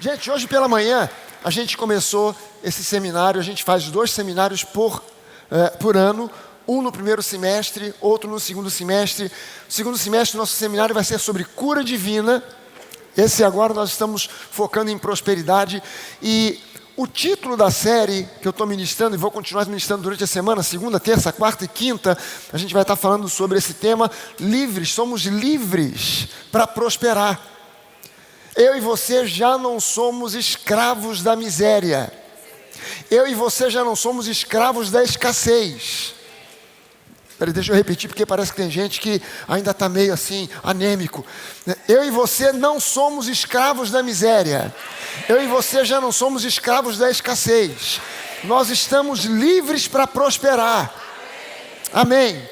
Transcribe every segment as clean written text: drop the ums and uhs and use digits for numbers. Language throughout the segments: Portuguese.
Gente, hoje pela manhã a gente começou esse seminário, a gente faz 2 seminários por ano, um no primeiro semestre, outro no segundo semestre. No segundo semestre, nosso seminário vai ser sobre cura divina. Esse agora nós estamos focando em prosperidade. E o título da série que eu estou ministrando, e vou continuar ministrando durante a semana, segunda, terça, quarta e quinta, a gente vai estar falando sobre esse tema, livres, somos livres para prosperar. Eu e você já não somos escravos da miséria. Eu e você já não somos escravos da escassez. Peraí, deixa eu repetir, porque parece que tem gente que ainda está meio assim, anêmico. Eu e você não somos escravos da miséria. Eu e você já não somos escravos da escassez. Nós estamos livres para prosperar. Amém.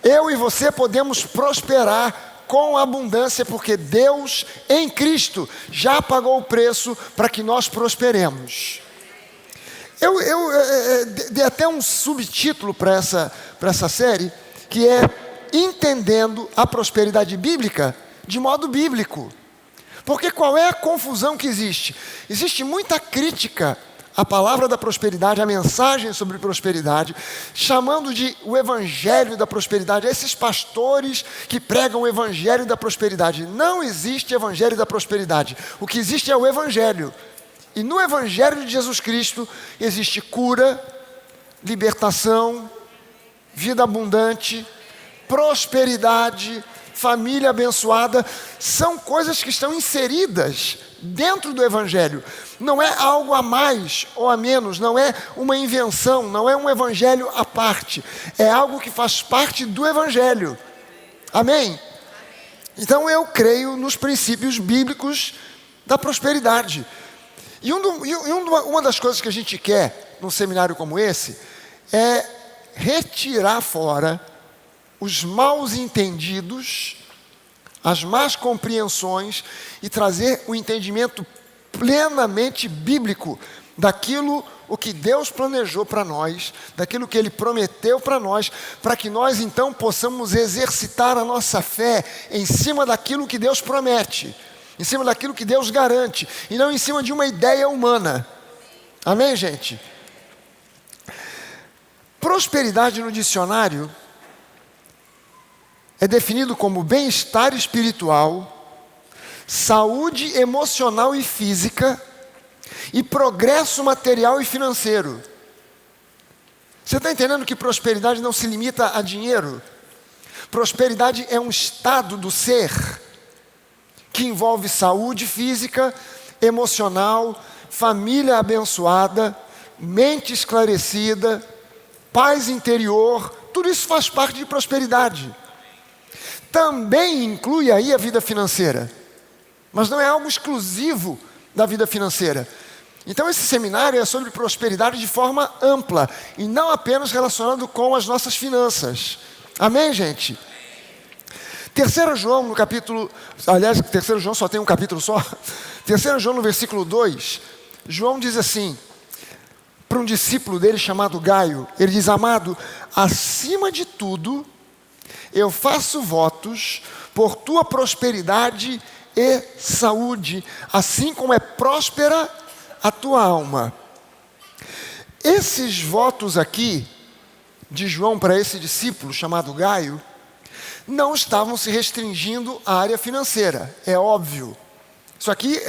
Eu e você podemos prosperar com abundância, porque Deus em Cristo já pagou o preço para que nós prosperemos. Eu dei até um subtítulo para essa série, que é Entendendo a Prosperidade Bíblica de modo bíblico. Porque qual é a confusão que existe? Existe muita crítica à palavra da prosperidade, à mensagem sobre prosperidade, chamando de o evangelho da prosperidade, esses pastores que pregam o evangelho da prosperidade. Não existe evangelho da prosperidade. O que existe é o evangelho. E no evangelho de Jesus Cristo existe cura, libertação, vida abundante, prosperidade, família abençoada. São coisas que estão inseridas dentro do evangelho. Não é algo a mais ou a menos, não é uma invenção, não é um evangelho à parte. É algo que faz parte do evangelho. Amém? Então eu creio nos princípios bíblicos da prosperidade. E uma das coisas que a gente quer num seminário como esse é retirar fora os maus entendidos, as más compreensões e trazer o entendimento plenamente bíblico daquilo o que Deus planejou para nós, daquilo que Ele prometeu para nós, para que nós então possamos exercitar a nossa fé em cima daquilo que Deus promete, em cima daquilo que Deus garante, e não em cima de uma ideia humana. Amém, gente? Prosperidade no dicionário é definido como bem-estar espiritual, saúde emocional e física e progresso material e financeiro. Você está entendendo que prosperidade não se limita a dinheiro? Prosperidade é um estado do ser que envolve saúde física, emocional, família abençoada, mente esclarecida, paz interior. Tudo isso faz parte de prosperidade. Também inclui aí a vida financeira, mas não é algo exclusivo da vida financeira. Então esse seminário é sobre prosperidade de forma ampla e não apenas relacionado com as nossas finanças. Amém, gente? 3 João no capítulo, aliás, 3 João só tem um capítulo só. 3 João no versículo 2, João diz assim, para um discípulo dele chamado Gaio, ele diz: amado, acima de tudo, eu faço votos por tua prosperidade e saúde, assim como é próspera a tua alma. Esses votos aqui, de João para esse discípulo chamado Gaio, não estavam se restringindo à área financeira, é óbvio. Isso aqui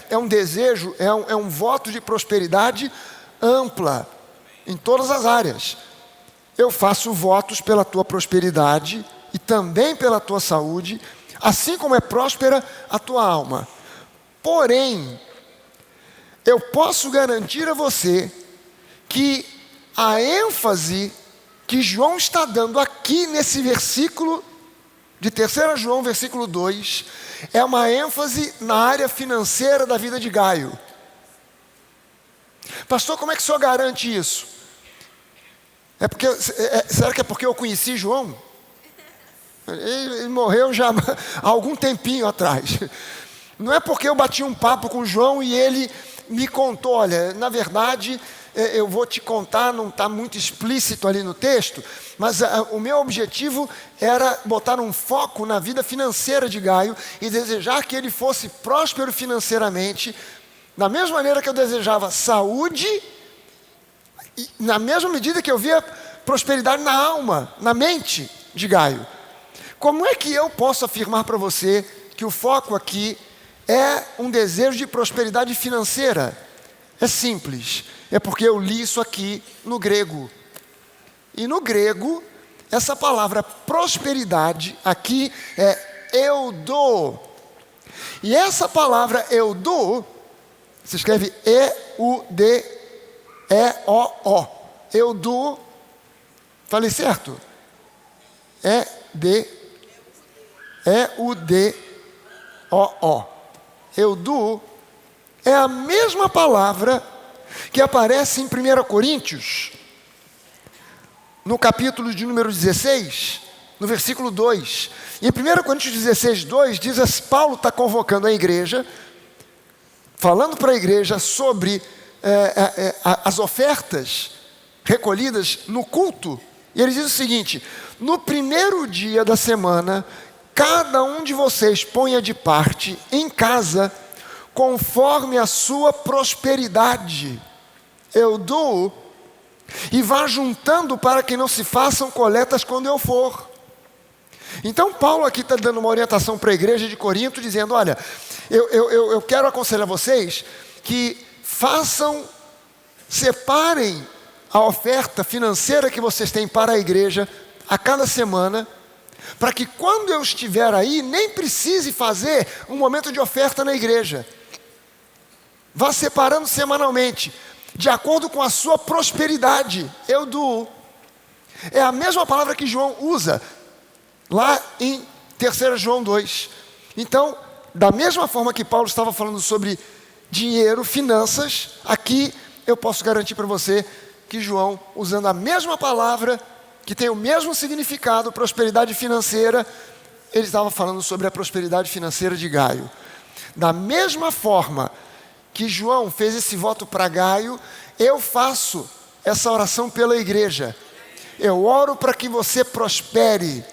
é um desejo, é um voto de prosperidade ampla, em todas as áreas. Eu faço votos pela tua prosperidade e também pela tua saúde, assim como é próspera a tua alma. Porém, eu posso garantir a você que a ênfase que João está dando aqui nesse versículo de 3 João, versículo 2, é uma ênfase na área financeira da vida de Gaio. Pastor, como é que o senhor garante isso? Será que é porque eu conheci João? Ele morreu já há algum tempinho atrás. Não é porque eu bati um papo com João e ele me contou, olha, na verdade, eu vou te contar, não está muito explícito ali no texto, mas o meu objetivo era botar um foco na vida financeira de Gaio e desejar que ele fosse próspero financeiramente, Da mesma maneira que eu desejava saúde, e na mesma medida que eu via prosperidade na alma, na mente de Gaio. Como é que eu posso afirmar para você que o foco aqui é um desejo de prosperidade financeira? É simples, é porque eu li isso aqui no grego. E no grego, essa palavra prosperidade aqui é eudo. E essa palavra eudo se escreve E-U-D-E-O-O. Eudo, falei certo? E-U-D-O-O. Eudo é a mesma palavra que aparece em 1 Coríntios, no capítulo de número 16, no versículo 2. E em 1 Coríntios 16, 2, diz, Paulo está convocando a igreja, falando para a igreja sobre as ofertas recolhidas no culto. E ele diz o seguinte: no primeiro dia da semana, cada um de vocês ponha de parte em casa, conforme a sua prosperidade. Eu dou, e vá juntando para que não se façam coletas quando eu for. Então Paulo aqui está dando uma orientação para a igreja de Corinto, dizendo, olha, eu quero aconselhar vocês que separem a oferta financeira que vocês têm para a igreja a cada semana, para que quando eu estiver aí, nem precise fazer um momento de oferta na igreja. Vá separando semanalmente, de acordo com a sua prosperidade. Eu dou. É a mesma palavra que João usa lá em 3 João 2. Então, da mesma forma que Paulo estava falando sobre dinheiro, finanças, aqui eu posso garantir para você que João, usando a mesma palavra, que tem o mesmo significado, prosperidade financeira, ele estava falando sobre a prosperidade financeira de Gaio. Da mesma forma que João fez esse voto para Gaio, eu faço essa oração pela igreja. Eu oro para que você prospere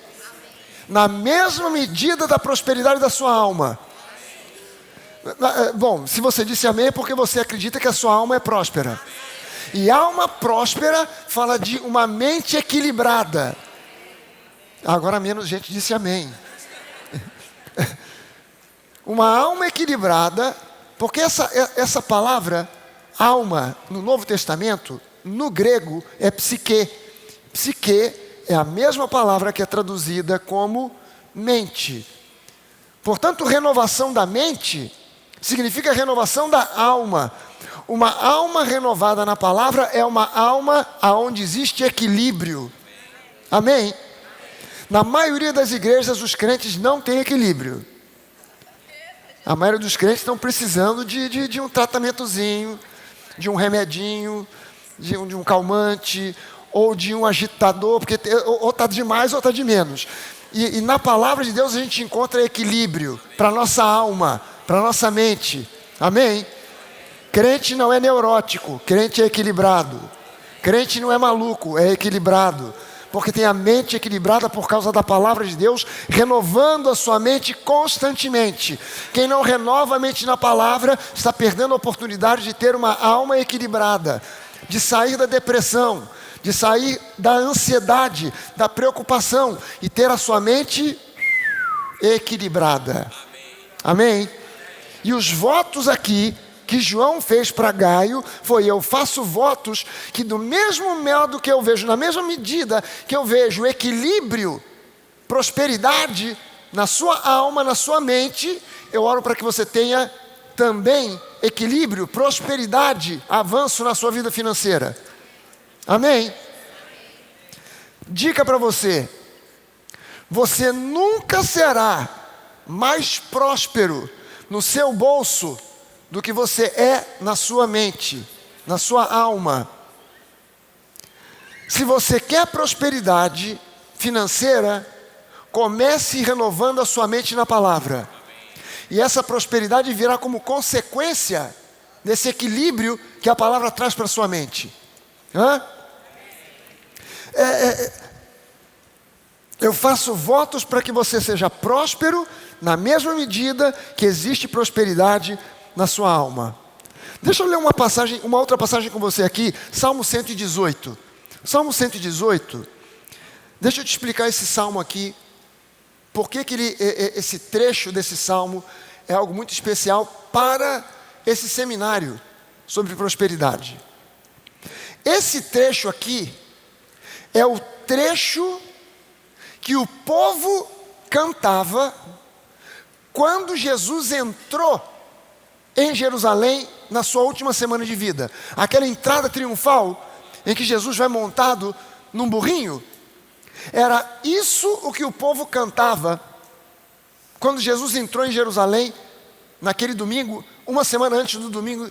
na mesma medida da prosperidade da sua alma. Bom, se você disse amém é porque você acredita que a sua alma é próspera. E alma próspera fala de uma mente equilibrada. Agora menos gente disse amém. Uma alma equilibrada, porque essa palavra alma no Novo Testamento, no grego, é psique. Psique é a mesma palavra que é traduzida como mente. Portanto, renovação da mente significa renovação da alma. Uma alma renovada na palavra é uma alma onde existe equilíbrio. Amém? Na maioria das igrejas, os crentes não têm equilíbrio. A maioria dos crentes estão precisando de um tratamentozinho, de um remedinho, de um calmante, ou de um agitador, porque ou está de mais ou está de menos. E na palavra de Deus a gente encontra equilíbrio para a nossa alma, para a nossa mente. Amém? Crente não é neurótico, crente é equilibrado. Crente não é maluco, é equilibrado. Porque tem a mente equilibrada por causa da palavra de Deus, renovando a sua mente constantemente. Quem não renova a mente na palavra, está perdendo a oportunidade de ter uma alma equilibrada, de sair da depressão, de sair da ansiedade, da preocupação, e ter a sua mente equilibrada. Amém? E os votos aqui que João fez para Gaio foi: eu faço votos que do mesmo modo que eu vejo, na mesma medida que eu vejo equilíbrio, prosperidade na sua alma, na sua mente, eu oro para que você tenha também equilíbrio, prosperidade, avanço na sua vida financeira. Amém? Dica para você: você nunca será mais próspero no seu bolso do que você é na sua mente, na sua alma. Se você quer prosperidade financeira, comece renovando a sua mente na palavra. E essa prosperidade virá como consequência desse equilíbrio que a palavra traz para a sua mente. Eu faço votos para que você seja próspero na mesma medida que existe prosperidade na sua alma. Deixa eu ler uma outra passagem com você aqui, Salmo 118. Salmo 118, deixa eu te explicar esse salmo aqui, porque esse trecho desse salmo é algo muito especial para esse seminário sobre prosperidade. Esse trecho aqui é o trecho que o povo cantava quando Jesus entrou em Jerusalém na sua última semana de vida. Aquela entrada triunfal em que Jesus vai montado num burrinho. Era isso o que o povo cantava quando Jesus entrou em Jerusalém naquele domingo, uma semana antes do domingo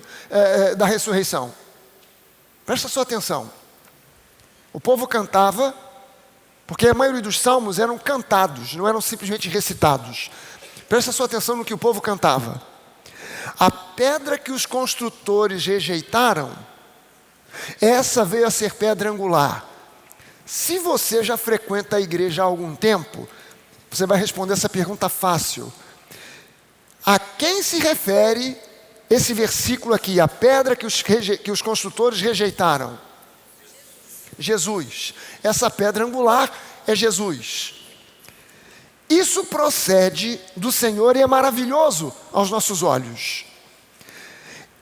da ressurreição. Presta sua atenção. O povo cantava, porque a maioria dos salmos eram cantados, não eram simplesmente recitados. Presta sua atenção no que o povo cantava. A pedra que os construtores rejeitaram, essa veio a ser pedra angular. Se você já frequenta a igreja há algum tempo, você vai responder essa pergunta fácil. A quem se refere esse versículo aqui? A pedra que os construtores rejeitaram? Jesus. Essa pedra angular é Jesus. Isso procede do Senhor e é maravilhoso aos nossos olhos.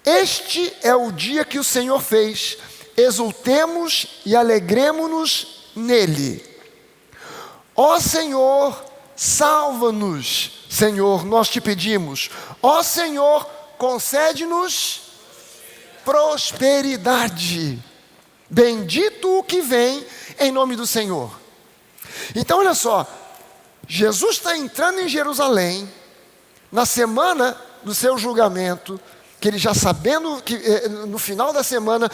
Este é o dia que o Senhor fez. Exultemos e alegremo-nos nele. Ó Senhor, salva-nos. Senhor, nós te pedimos. Ó Senhor, concede-nos prosperidade. Bendito o que vem em nome do Senhor. Então olha só, Jesus está entrando em Jerusalém na semana do seu julgamento, que ele já sabendo que no final da semana,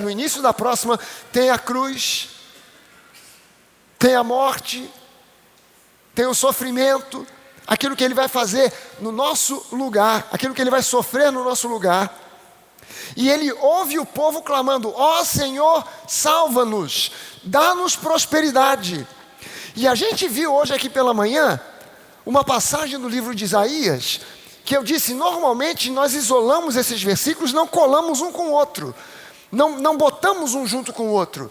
no início da próxima, tem a cruz, tem a morte, tem o sofrimento, aquilo que ele vai fazer no nosso lugar, aquilo que ele vai sofrer no nosso lugar. E ele ouve o povo clamando: ó Senhor, salva-nos, dá-nos prosperidade. E a gente viu hoje aqui pela manhã uma passagem do livro de Isaías, que eu disse, normalmente nós isolamos esses versículos, não colamos um com o outro, não botamos um junto com o outro.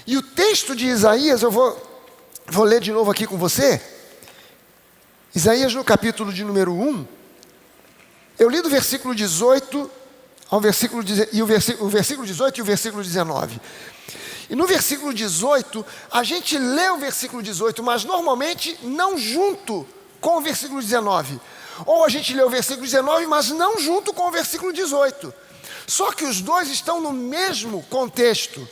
E o texto de Isaías, eu vou ler de novo aqui com você. Isaías no capítulo de número 1, eu li do versículo 18 ao versículo, o versículo 18 e o versículo 19. E no versículo 18, a gente lê o versículo 18, mas normalmente não junto com o versículo 19. Ou a gente lê o versículo 19, mas não junto com o versículo 18. Só que os dois estão no mesmo contexto.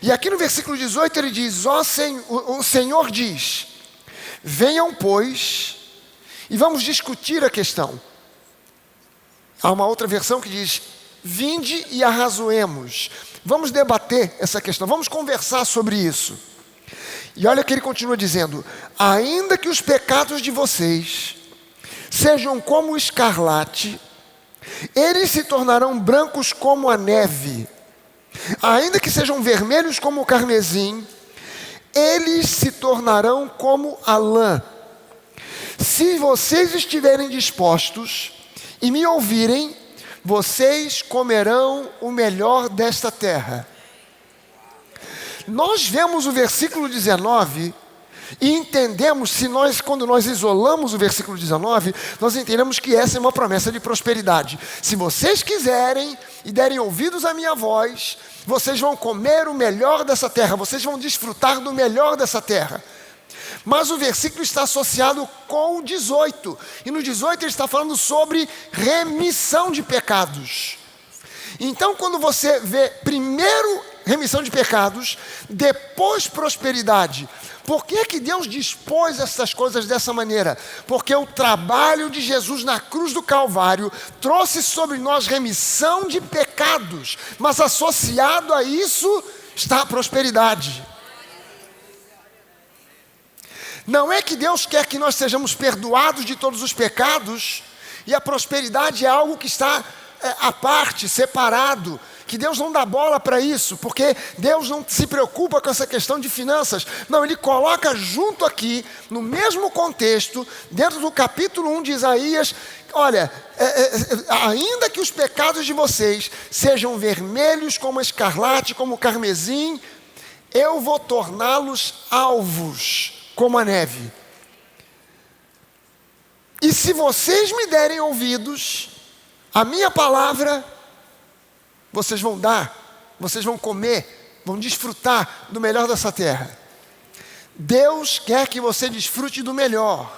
E aqui no versículo 18 ele diz: o Senhor diz, venham pois, e vamos discutir a questão. Há uma outra versão que diz: vinde e arrazoemos. Vamos debater essa questão, vamos conversar sobre isso. E olha que ele continua dizendo: ainda que os pecados de vocês sejam como o escarlate, eles se tornarão brancos como a neve. Ainda que sejam vermelhos como o carmesim, eles se tornarão como a lã. Se vocês estiverem dispostos e me ouvirem, vocês comerão o melhor desta terra. Nós vemos o versículo 19 e entendemos, quando nós isolamos o versículo 19, nós entendemos que essa é uma promessa de prosperidade. Se vocês quiserem e derem ouvidos à minha voz, vocês vão comer o melhor dessa terra, vocês vão desfrutar do melhor dessa terra. Mas o versículo está associado com o 18. E no 18 ele está falando sobre remissão de pecados. Então quando você vê primeiro remissão de pecados, depois prosperidade. Por que Deus dispôs essas coisas dessa maneira? Porque o trabalho de Jesus na cruz do Calvário trouxe sobre nós remissão de pecados. Mas associado a isso está a prosperidade. Não é que Deus quer que nós sejamos perdoados de todos os pecados, e a prosperidade é algo que está à parte, separado, que Deus não dá bola para isso, porque Deus não se preocupa com essa questão de finanças. Não, Ele coloca junto aqui, no mesmo contexto, dentro do capítulo 1 de Isaías, olha, ainda que os pecados de vocês sejam vermelhos como escarlate, como carmesim, eu vou torná-los alvos como a neve. E se vocês me derem ouvidos, a minha palavra, vocês vão dar, vocês vão comer, vão desfrutar do melhor dessa terra. Deus quer que você desfrute do melhor.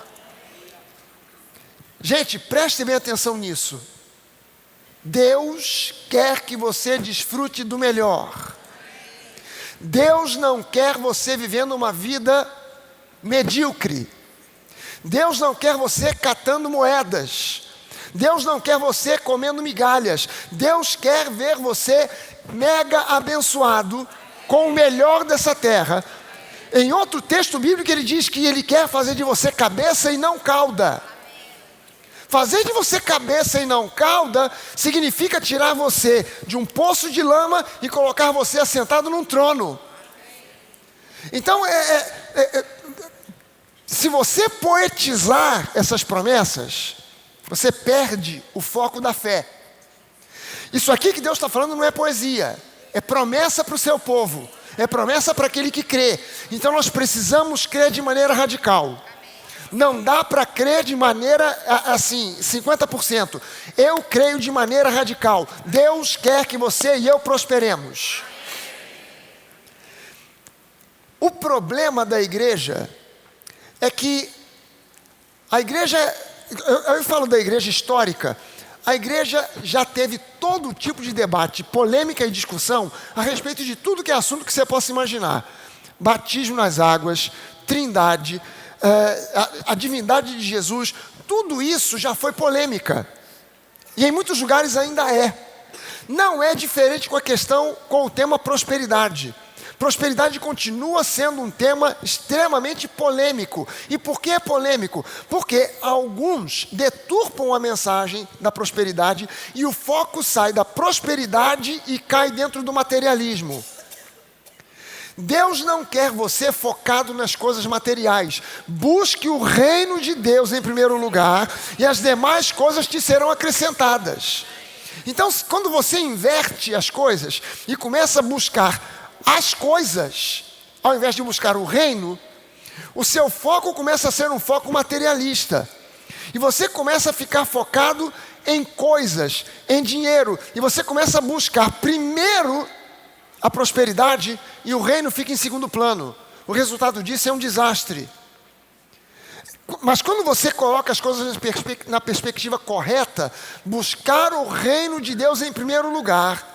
Gente, preste bem atenção nisso. Deus quer que você desfrute do melhor. Deus não quer você vivendo uma vida medíocre. Deus não quer você catando moedas. Deus não quer você comendo migalhas. Deus quer ver você mega abençoado com o melhor dessa terra. Em outro texto bíblico ele diz que Ele quer fazer de você cabeça e não cauda. Fazer de você cabeça e não cauda significa tirar você de um poço de lama e colocar você assentado num trono. Então, se você poetizar essas promessas, você perde o foco da fé. Isso aqui que Deus está falando não é poesia, é promessa para o seu povo, é promessa para aquele que crê. Então nós precisamos crer de maneira radical. Não dá para crer de maneira assim, 50%. Eu creio de maneira radical. Deus quer que você e eu prosperemos. O problema da igreja é que a igreja, eu falo da igreja histórica, a igreja já teve todo tipo de debate, polêmica e discussão a respeito de tudo que é assunto que você possa imaginar. Batismo nas águas, trindade, a divindade de Jesus, tudo isso já foi polêmica. E em muitos lugares ainda é. Não é diferente com a questão, com o tema prosperidade. Prosperidade continua sendo um tema extremamente polêmico. E por que é polêmico? Porque alguns deturpam a mensagem da prosperidade e o foco sai da prosperidade e cai dentro do materialismo. Deus não quer você focado nas coisas materiais. Busque o reino de Deus em primeiro lugar e as demais coisas te serão acrescentadas. Então, quando você inverte as coisas e começa a buscar as coisas, ao invés de buscar o reino, o seu foco começa a ser um foco materialista. E você começa a ficar focado em coisas, em dinheiro. E você começa a buscar primeiro a prosperidade e o reino fica em segundo plano. O resultado disso é um desastre. Mas quando você coloca as coisas na perspectiva correta, buscar o reino de Deus em primeiro lugar,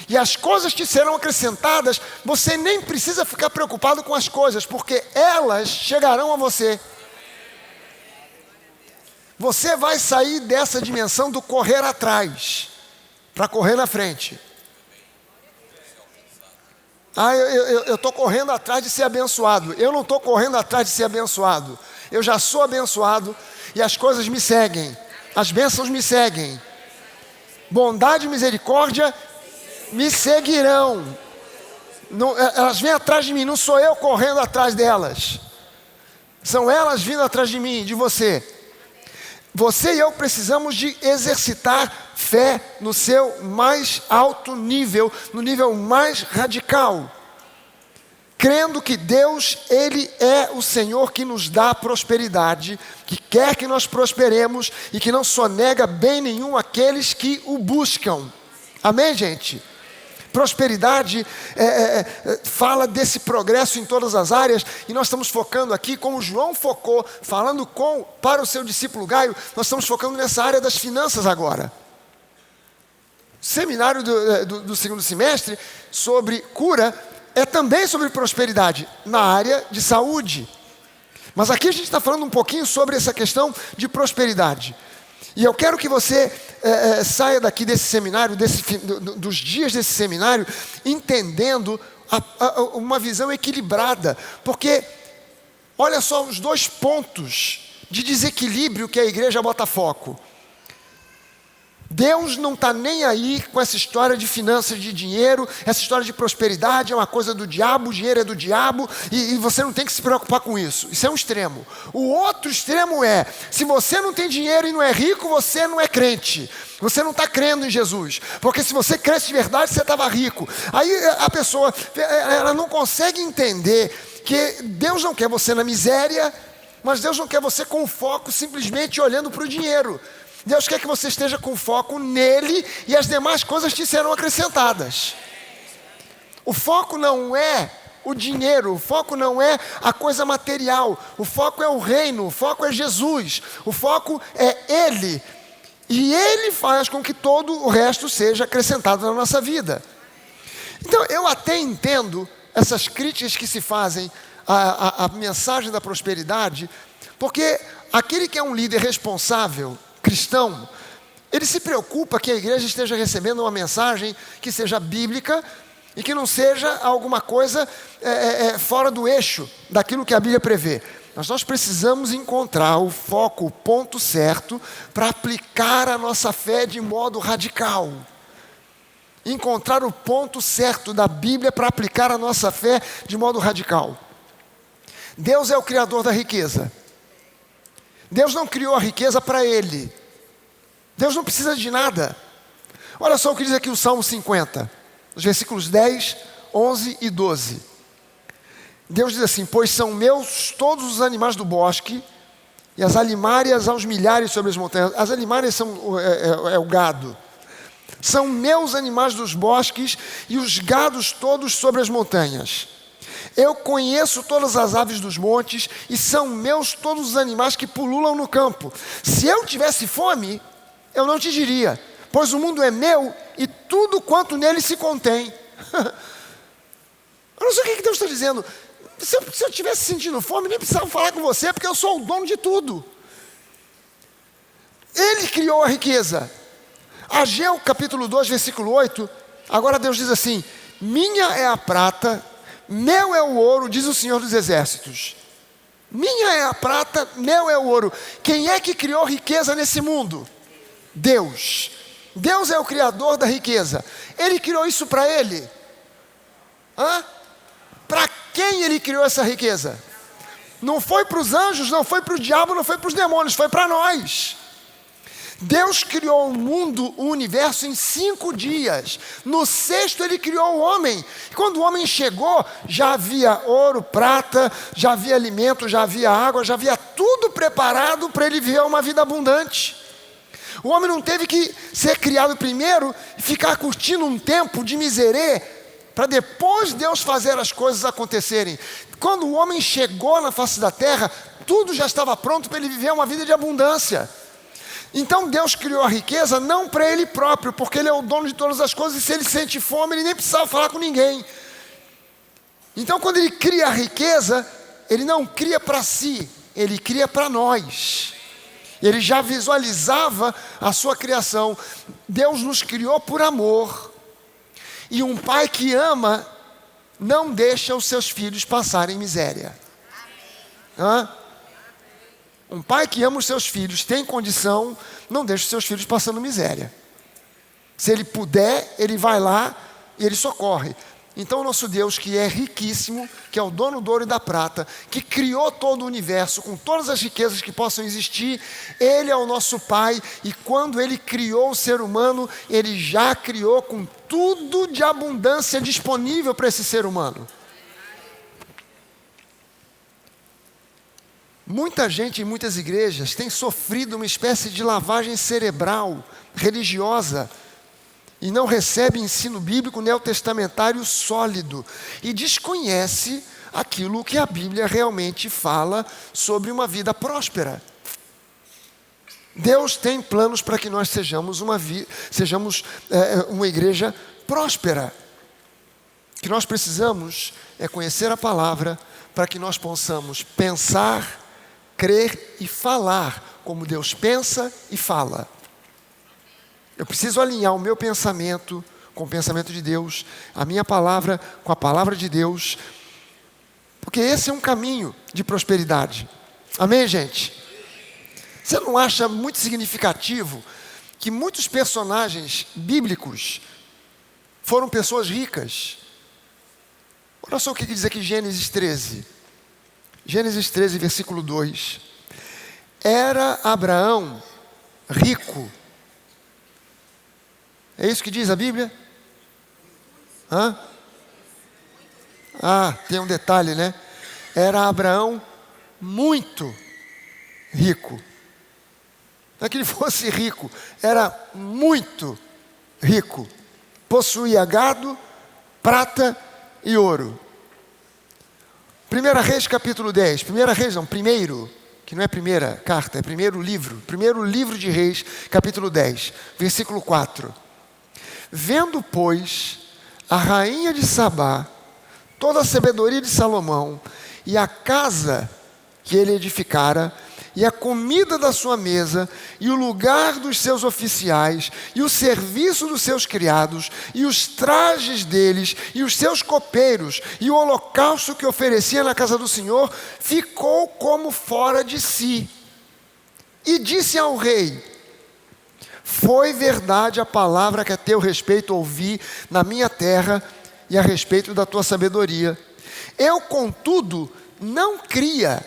e as coisas te serão acrescentadas, você nem precisa ficar preocupado com as coisas, porque elas chegarão a você. Você vai sair dessa dimensão do correr atrás, para correr na frente. Eu estou correndo atrás de ser abençoado. Eu não estou correndo atrás de ser abençoado. Eu já sou abençoado e as coisas me seguem. As bênçãos me seguem. Bondade e misericórdia me seguirão. Não, elas vêm atrás de mim, não sou eu correndo atrás delas. São elas vindo atrás de mim, de você. Você e eu precisamos de exercitar fé no seu mais alto nível, no nível mais radical. Crendo que Deus, Ele é o Senhor que nos dá prosperidade, que quer que nós prosperemos e que não sonega bem nenhum àqueles que o buscam. Amém, gente? Prosperidade fala desse progresso em todas as áreas, e nós estamos focando aqui, como João focou, falando para o seu discípulo Gaio, nós estamos focando nessa área das finanças agora. O seminário do segundo semestre sobre cura é também sobre prosperidade, na área de saúde. Mas aqui a gente está falando um pouquinho sobre essa questão de prosperidade. E eu quero que você saia daqui desse seminário, dos dias desse seminário, entendendo uma visão equilibrada. Porque, olha só os dois pontos de desequilíbrio que a igreja bota foco. Deus não está nem aí com essa história de finanças, de dinheiro, essa história de prosperidade é uma coisa do diabo, o dinheiro é do diabo, e você não tem que se preocupar com isso. Isso é um extremo. O outro extremo é, se você não tem dinheiro e não é rico, você não é crente. Você não está crendo em Jesus. Porque se você cresce de verdade, você estava rico. Aí a pessoa, ela não consegue entender que Deus não quer você na miséria, mas Deus não quer você com foco simplesmente olhando para o dinheiro. Deus quer que você esteja com foco nele e as demais coisas te serão acrescentadas. O foco não é o dinheiro, o foco não é a coisa material, o foco é o reino, o foco é Jesus, o foco é Ele. E Ele faz com que todo o resto seja acrescentado na nossa vida. Então eu até entendo essas críticas que se fazem à mensagem da prosperidade, porque aquele que é um líder responsável, cristão, ele se preocupa que a igreja esteja recebendo uma mensagem que seja bíblica e que não seja alguma coisa fora do eixo daquilo que a Bíblia prevê. Mas nós precisamos encontrar o foco, o ponto certo para aplicar a nossa fé de modo radical. Encontrar o ponto certo da Bíblia para aplicar a nossa fé de modo radical. Deus é o criador da riqueza. Deus não criou a riqueza para Ele. Deus não precisa de nada. Olha só o que diz aqui o Salmo 50, os versículos 10, 11 e 12. Deus diz assim: pois são meus todos os animais do bosque, e as alimárias aos milhares sobre as montanhas. As alimárias são o gado. São meus animais dos bosques e os gados todos sobre as montanhas. Eu conheço todas as aves dos montes e são meus todos os animais que pululam no campo. Se eu tivesse fome, eu não te diria, pois o mundo é meu e tudo quanto nele se contém. Eu não sei o que Deus está dizendo. Se eu tivesse sentindo fome, nem precisava falar com você, porque eu sou o dono de tudo. Ele criou a riqueza. Ageu capítulo 2, versículo 8, agora Deus diz assim: minha é a prata, meu é o ouro, diz o Senhor dos Exércitos. Minha é a prata, meu é o ouro. Quem é que criou riqueza nesse mundo? Deus. Deus é o criador da riqueza. Ele criou isso para Ele. Para quem Ele criou essa riqueza? Não foi para os anjos, não foi para o diabo, não foi para os demônios, foi para nós. Deus criou o mundo, o universo em 5 dias. No 6º Ele criou o homem. E quando o homem chegou, já havia ouro, prata, já havia alimento, já havia água, já havia tudo preparado para ele viver uma vida abundante. O homem não teve que ser criado primeiro e ficar curtindo um tempo de miserê para depois Deus fazer as coisas acontecerem. Quando o homem chegou na face da terra, tudo já estava pronto para ele viver uma vida de abundância. Então Deus criou a riqueza não para Ele próprio, porque Ele é o dono de todas as coisas, e se Ele sente fome, Ele nem precisava falar com ninguém. Então quando Ele cria a riqueza, Ele não cria para si, Ele cria para nós. Ele já visualizava a sua criação. Deus nos criou por amor. E um pai que ama, não deixa os seus filhos passarem miséria. Um pai que ama os seus filhos, tem condição, não deixa os seus filhos passando miséria. Se ele puder, ele vai lá e ele socorre. Então o nosso Deus, que é riquíssimo, que é o dono do ouro e da prata, que criou todo o universo com todas as riquezas que possam existir, Ele é o nosso Pai, e quando Ele criou o ser humano, Ele já criou com tudo de abundância disponível para esse ser humano. Muita gente em muitas igrejas tem sofrido uma espécie de lavagem cerebral, religiosa, e não recebe ensino bíblico neotestamentário sólido, e desconhece aquilo que a Bíblia realmente fala sobre uma vida próspera. Deus tem planos para que nós sejamos uma igreja próspera. O que nós precisamos é conhecer a palavra para que nós possamos pensar, crer e falar como Deus pensa e fala. Eu preciso alinhar o meu pensamento com o pensamento de Deus, a minha palavra com a palavra de Deus, porque esse é um caminho de prosperidade. Amém, gente? Você não acha muito significativo que muitos personagens bíblicos foram pessoas ricas. Olha só o que diz aqui Gênesis 13. Gênesis 13, versículo 2. Era Abraão rico. É isso que diz a Bíblia? Hã? Tem um detalhe, né? Era Abraão muito rico. Não é que ele fosse rico, era muito rico. Possuía gado, prata e ouro. 1 Reis capítulo 10. Primeiro, que não é primeira carta, é primeiro livro de Reis, capítulo 10, versículo 4. Vendo, pois, a rainha de Sabá, toda a sabedoria de Salomão, e a casa que ele edificara, e a comida da sua mesa, e o lugar dos seus oficiais, e o serviço dos seus criados, e os trajes deles, e os seus copeiros, e o holocausto que oferecia na casa do Senhor, ficou como fora de si. E disse ao rei: foi verdade a palavra que a teu respeito ouvi na minha terra, e a respeito da tua sabedoria. Eu, contudo, não cria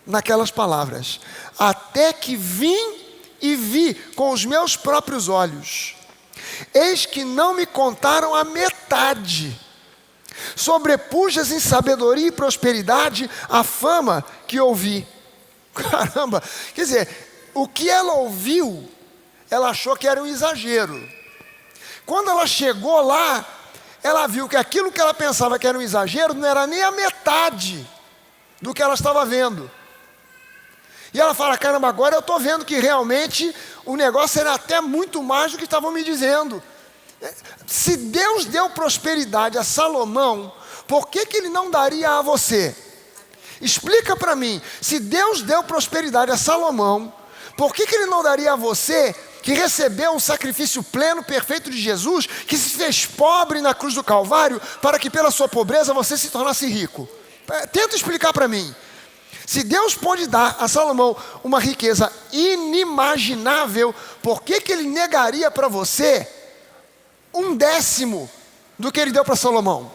naquelas palavras, até que vim e vi com os meus próprios olhos. Eis que não me contaram a metade. Sobrepujas em sabedoria e prosperidade a fama que ouvi. Caramba, quer dizer, o que ela ouviu, ela achou que era um exagero. Quando ela chegou lá, ela viu que aquilo que ela pensava que era um exagero não era nem a metade do que ela estava vendo. E ela fala: caramba, agora eu estou vendo que realmente o negócio era até muito mais do que estavam me dizendo. Se Deus deu prosperidade a Salomão, por que Ele não daria a você? Explica para mim. Se Deus deu prosperidade a Salomão, por que Ele não daria a você, que recebeu um sacrifício pleno, perfeito de Jesus, que se fez pobre na cruz do Calvário, para que pela sua pobreza você se tornasse rico? Tenta explicar para mim. Se Deus pode dar a Salomão uma riqueza inimaginável, por que Ele negaria para você 1/10 do que Ele deu para Salomão?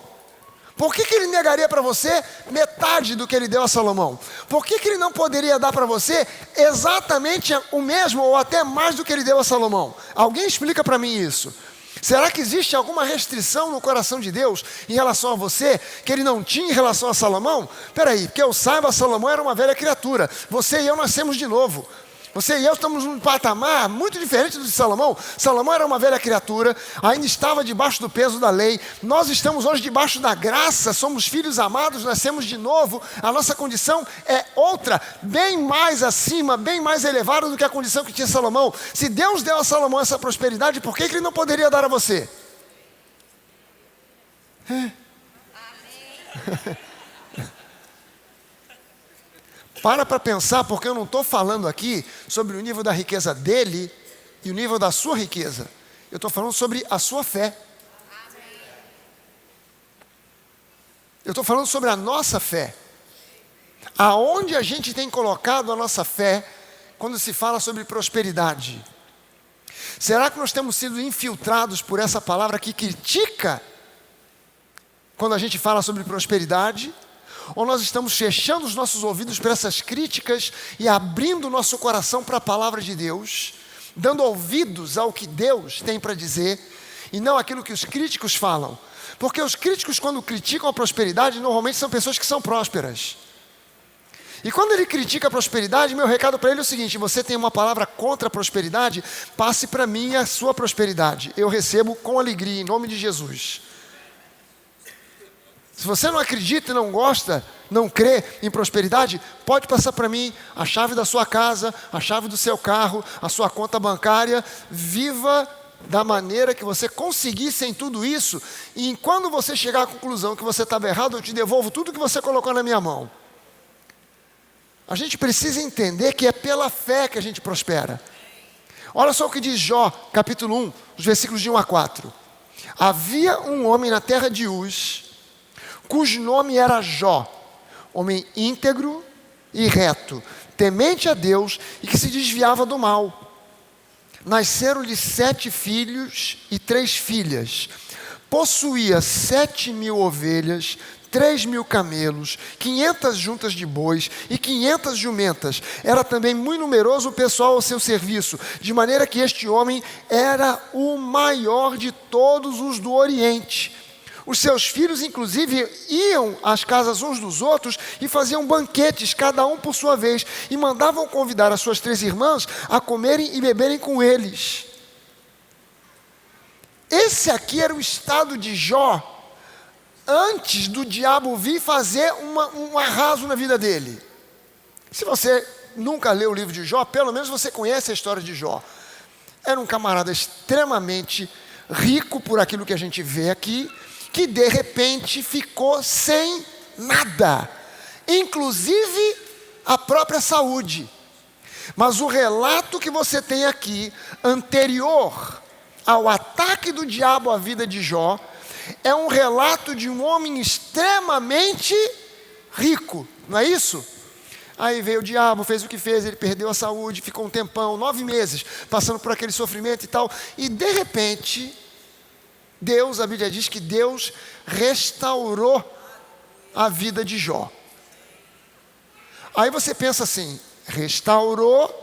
Por que Ele negaria para você metade do que Ele deu a Salomão? Por que Ele não poderia dar para você exatamente o mesmo ou até mais do que Ele deu a Salomão? Alguém explica para mim isso. Será que existe alguma restrição no coração de Deus em relação a você, que Ele não tinha em relação a Salomão? Espera aí, que eu saiba, Salomão era uma velha criatura. Você e eu nascemos de novo. Você e eu estamos num patamar muito diferente do de Salomão. Salomão era uma velha criatura, ainda estava debaixo do peso da lei. Nós estamos hoje debaixo da graça, somos filhos amados, nascemos de novo. A nossa condição é outra, bem mais acima, bem mais elevada do que a condição que tinha Salomão. Se Deus deu a Salomão essa prosperidade, por que Ele não poderia dar a você? Amém. Para pensar, porque eu não estou falando aqui sobre o nível da riqueza dele e o nível da sua riqueza. Eu estou falando sobre a sua fé. Eu estou falando sobre a nossa fé. Aonde a gente tem colocado a nossa fé quando se fala sobre prosperidade? Será que nós temos sido infiltrados por essa palavra que critica quando a gente fala sobre prosperidade? Ou nós estamos fechando os nossos ouvidos para essas críticas e abrindo o nosso coração para a palavra de Deus, dando ouvidos ao que Deus tem para dizer e não aquilo que os críticos falam? Porque os críticos, quando criticam a prosperidade, normalmente são pessoas que são prósperas. E quando ele critica a prosperidade, meu recado para ele é o seguinte: você tem uma palavra contra a prosperidade, passe para mim a sua prosperidade. Eu recebo com alegria, em nome de Jesus. Se você não acredita e não gosta, não crê em prosperidade, pode passar para mim a chave da sua casa, a chave do seu carro, a sua conta bancária. Viva da maneira que você conseguir sem tudo isso. E quando você chegar à conclusão que você estava errado, eu te devolvo tudo que você colocou na minha mão. A gente precisa entender que é pela fé que a gente prospera. Olha só o que diz Jó, capítulo 1, os versículos de 1 a 4. Havia um homem na terra de Uz, cujo nome era Jó, homem íntegro e reto, temente a Deus e que se desviava do mal. Nasceram-lhe 7 filhos e 3 filhas. Possuía 7.000 ovelhas, 3.000 camelos, 500 juntas de bois e 500 jumentas. Era também muito numeroso o pessoal ao seu serviço, de maneira que este homem era o maior de todos os do Oriente. Os seus filhos, inclusive, iam às casas uns dos outros e faziam banquetes, cada um por sua vez, e mandavam convidar as suas 3 irmãs a comerem e beberem com eles. Esse aqui era o estado de Jó, antes do diabo vir fazer um arraso na vida dele. Se você nunca leu o livro de Jó, pelo menos você conhece a história de Jó. Era um camarada extremamente rico por aquilo que a gente vê aqui, que de repente ficou sem nada, inclusive a própria saúde. Mas o relato que você tem aqui, anterior ao ataque do diabo à vida de Jó, é um relato de um homem extremamente rico, não é isso? Aí veio o diabo, fez o que fez, ele perdeu a saúde, ficou um tempão, 9 meses, passando por aquele sofrimento e tal, e de repente, Deus, a Bíblia diz que Deus restaurou a vida de Jó. Aí você pensa assim, restaurou,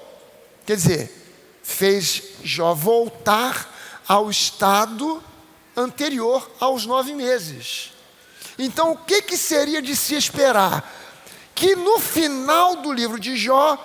quer dizer, fez Jó voltar ao estado anterior aos 9 meses. Então, o que seria de se esperar? Que no final do livro de Jó,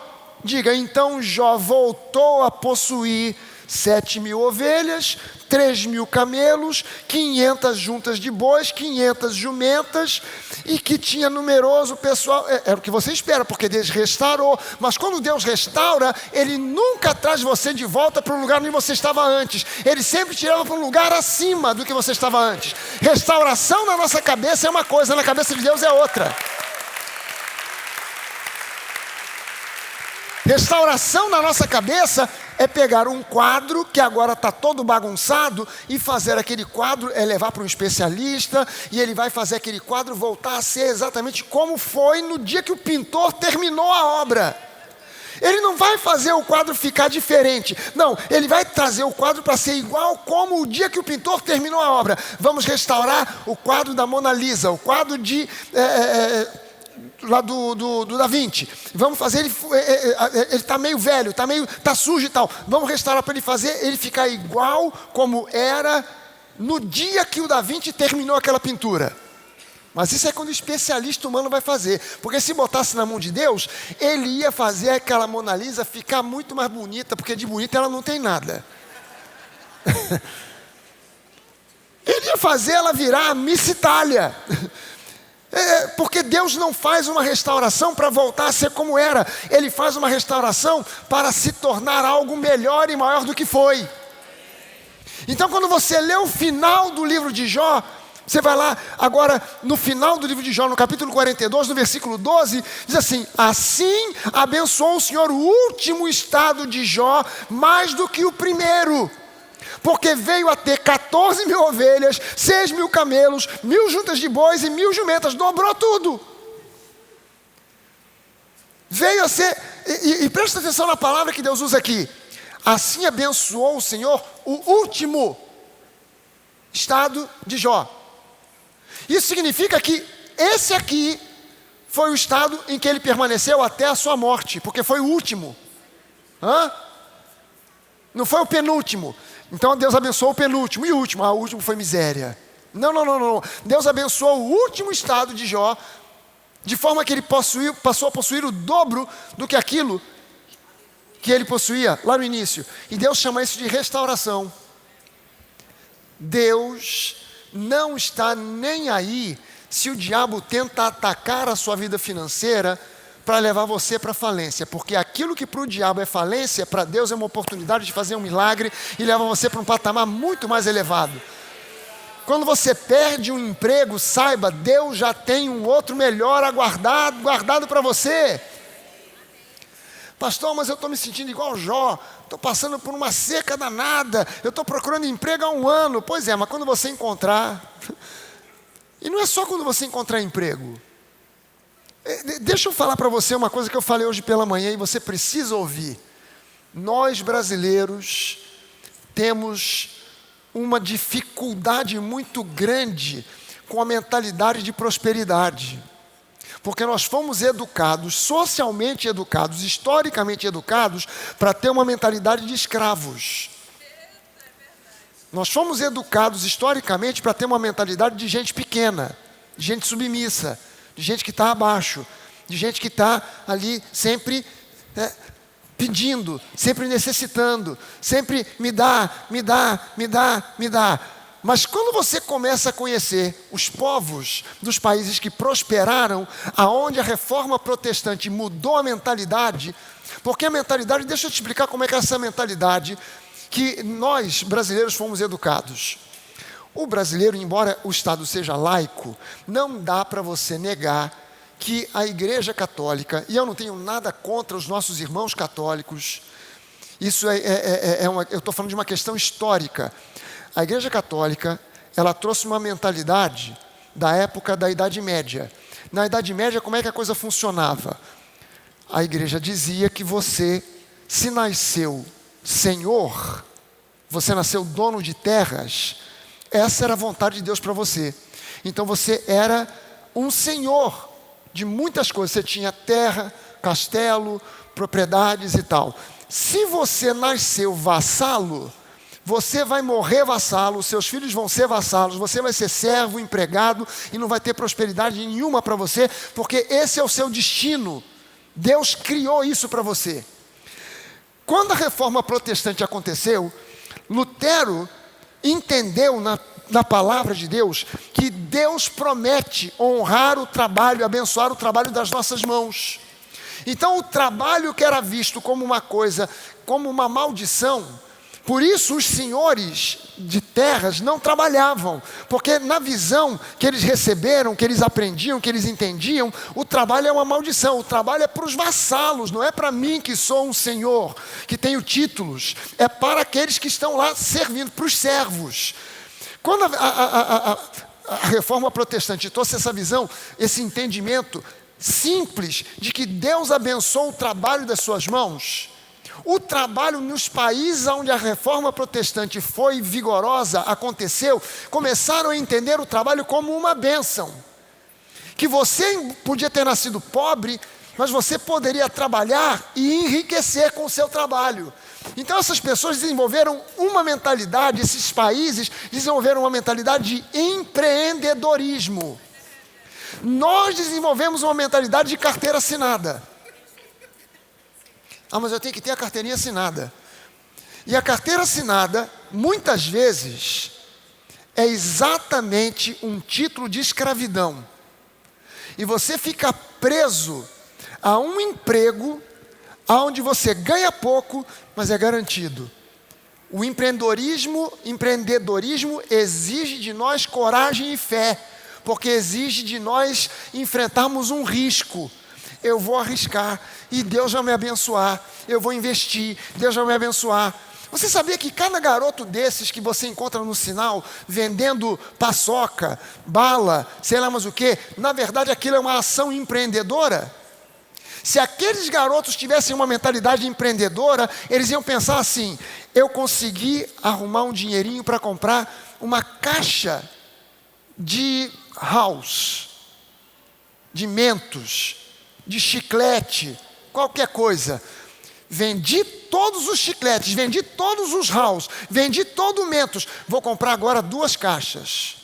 diga, então Jó voltou a possuir 7.000 ovelhas, 3.000 camelos, 500 juntas de bois, 500 jumentas, e que tinha numeroso pessoal. Era o que você espera, porque Deus restaurou. Mas quando Deus restaura, Ele nunca traz você de volta para o lugar onde você estava antes. Ele sempre te leva para um lugar acima do que você estava antes. Restauração na nossa cabeça é uma coisa, na cabeça de Deus é outra. Restauração na nossa cabeça é pegar um quadro que agora está todo bagunçado e fazer aquele quadro, levar para um especialista, e ele vai fazer aquele quadro voltar a ser exatamente como foi no dia que o pintor terminou a obra. Ele não vai fazer o quadro ficar diferente, não, ele vai trazer o quadro para ser igual como o dia que o pintor terminou a obra. Vamos restaurar o quadro da Mona Lisa, o quadro de... lá do Da Vinci. Vamos fazer ele está meio velho, está sujo e tal. Vamos restaurar para ele ficar igual como era no dia que o Da Vinci terminou aquela pintura. Mas isso é quando o especialista humano vai fazer. Porque se botasse na mão de Deus, ele ia fazer aquela Mona Lisa ficar muito mais bonita, porque de bonita ela não tem nada. Ele ia fazer ela virar a Miss Itália. Porque Deus não faz uma restauração para voltar a ser como era. Ele faz uma restauração para se tornar algo melhor e maior do que foi. Então, quando você lê o final do livro de Jó, você vai lá, agora, no final do livro de Jó, no capítulo 42, no versículo 12, diz assim: assim abençoou o Senhor o último estado de Jó, mais do que o primeiro. Porque veio a ter 14.000 ovelhas, 6.000 camelos, 1.000 juntas de bois e 1.000 jumentas. Dobrou tudo. Veio a ser... E presta atenção na palavra que Deus usa aqui. Assim abençoou o Senhor o último estado de Jó. Isso significa que esse aqui foi o estado em que ele permaneceu até a sua morte. Porque foi o último. Não foi o penúltimo. Então Deus abençoou o penúltimo. E o último? O último foi miséria. Não. Deus abençoou o último estado de Jó, de forma que ele passou a possuir o dobro do que aquilo que ele possuía lá no início. E Deus chama isso de restauração. Deus não está nem aí se o diabo tenta atacar a sua vida financeira para levar você para a falência, porque aquilo que para o diabo é falência, para Deus é uma oportunidade de fazer um milagre e levar você para um patamar muito mais elevado. Quando você perde um emprego, saiba, Deus já tem um outro melhor guardado para você. Pastor, mas eu estou me sentindo igual Jó, estou passando por uma seca danada, eu estou procurando emprego há 1 ano. Pois é, mas quando você encontrar, e não é só quando você encontrar emprego. Deixa eu falar para você uma coisa que eu falei hoje pela manhã e você precisa ouvir. Nós brasileiros temos uma dificuldade muito grande com a mentalidade de prosperidade. Porque nós fomos educados, socialmente educados, historicamente educados, para ter uma mentalidade de escravos. Nós fomos educados historicamente para ter uma mentalidade de gente pequena, de gente submissa, de gente que está abaixo, de gente que está ali sempre pedindo, sempre necessitando, sempre me dá, me dá, me dá, me dá. Mas quando você começa a conhecer os povos dos países que prosperaram, aonde a reforma protestante mudou a mentalidade, porque a mentalidade, deixa eu te explicar como é que é essa mentalidade que nós brasileiros fomos educados. O brasileiro, embora o Estado seja laico, não dá para você negar que a Igreja Católica, e eu não tenho nada contra os nossos irmãos católicos, isso eu estou falando de uma questão histórica. A Igreja Católica, ela trouxe uma mentalidade da época da Idade Média. Na Idade Média, como é que a coisa funcionava? A igreja dizia que você, se nasceu senhor, você nasceu dono de terras, essa era a vontade de Deus para você. Então você era um senhor de muitas coisas. Você tinha terra, castelo, propriedades e tal. Se você nasceu vassalo, você vai morrer vassalo, seus filhos vão ser vassalos, você vai ser servo, empregado e não vai ter prosperidade nenhuma para você, porque esse é o seu destino. Deus criou isso para você. Quando a reforma protestante aconteceu, Lutero entendeu na palavra de Deus que Deus promete honrar o trabalho, abençoar o trabalho das nossas mãos. Então o trabalho que era visto como uma coisa, como uma maldição, por isso os senhores de terras não trabalhavam, porque na visão que eles receberam, que eles aprendiam, que eles entendiam, o trabalho é uma maldição, o trabalho é para os vassalos, não é para mim que sou um senhor, que tenho títulos, é para aqueles que estão lá servindo, para os servos. Quando a reforma protestante trouxe essa visão, esse entendimento simples de que Deus abençoa o trabalho das suas mãos, o trabalho nos países onde a reforma protestante foi vigorosa, aconteceu, começaram a entender o trabalho como uma bênção. Que você podia ter nascido pobre, mas você poderia trabalhar e enriquecer com o seu trabalho. Então essas pessoas desenvolveram uma mentalidade, esses países desenvolveram uma mentalidade de empreendedorismo. Nós desenvolvemos uma mentalidade de carteira assinada. Ah, mas eu tenho que ter a carteirinha assinada. E a carteira assinada, muitas vezes, é exatamente um título de escravidão. E você fica preso a um emprego onde você ganha pouco, mas é garantido. O empreendedorismo exige de nós coragem e fé, porque exige de nós enfrentarmos um risco. Eu vou arriscar e Deus vai me abençoar. Eu vou investir, Deus vai me abençoar. Você sabia que cada garoto desses que você encontra no sinal, vendendo paçoca, bala, sei lá mais o quê, na verdade aquilo é uma ação empreendedora? Se aqueles garotos tivessem uma mentalidade empreendedora, eles iam pensar assim: eu consegui arrumar um dinheirinho para comprar uma caixa de house, de mentos, de chiclete, qualquer coisa. Vendi todos os chicletes, vendi todos os house, vendi todo o mentos. Vou comprar agora 2 caixas.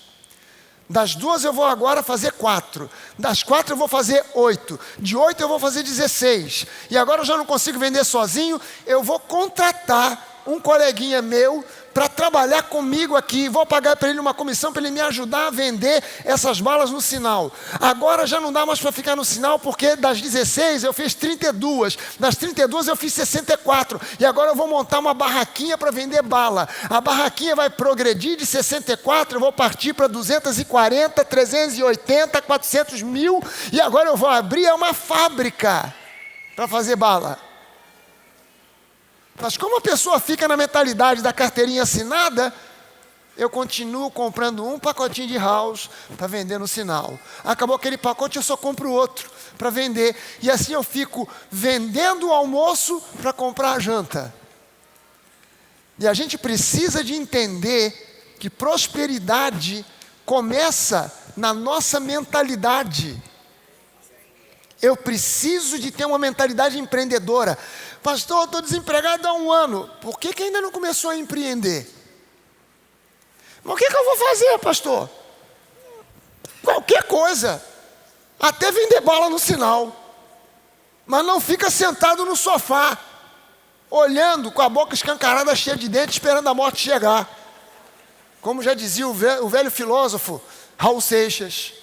Das 2 eu vou agora fazer 4. Das 4 eu vou fazer 8. De 8 eu vou fazer 16. E agora eu já não consigo vender sozinho, eu vou contratar um coleguinha meu para trabalhar comigo aqui, vou pagar para ele uma comissão para ele me ajudar a vender essas balas no sinal. Agora já não dá mais para ficar no sinal, porque das 16 eu fiz 32, das 32 eu fiz 64, e agora eu vou montar uma barraquinha para vender bala. A barraquinha vai progredir de 64, eu vou partir para 240, 380, 400 mil, e agora eu vou abrir uma fábrica para fazer bala. Mas como a pessoa fica na mentalidade da carteirinha assinada, eu continuo comprando um pacotinho de house para vender no sinal. Acabou aquele pacote, eu só compro outro para vender. E assim eu fico vendendo o almoço para comprar a janta. E a gente precisa de entender que prosperidade começa na nossa mentalidade. Eu preciso de ter uma mentalidade empreendedora. Pastor, eu estou desempregado há 1 ano. Por que ainda não começou a empreender? Mas o que eu vou fazer, pastor? Qualquer coisa. Até vender bala no sinal. Mas não fica sentado no sofá, olhando com a boca escancarada, cheia de dentes, esperando a morte chegar. Como já dizia o velho filósofo Raul Seixas.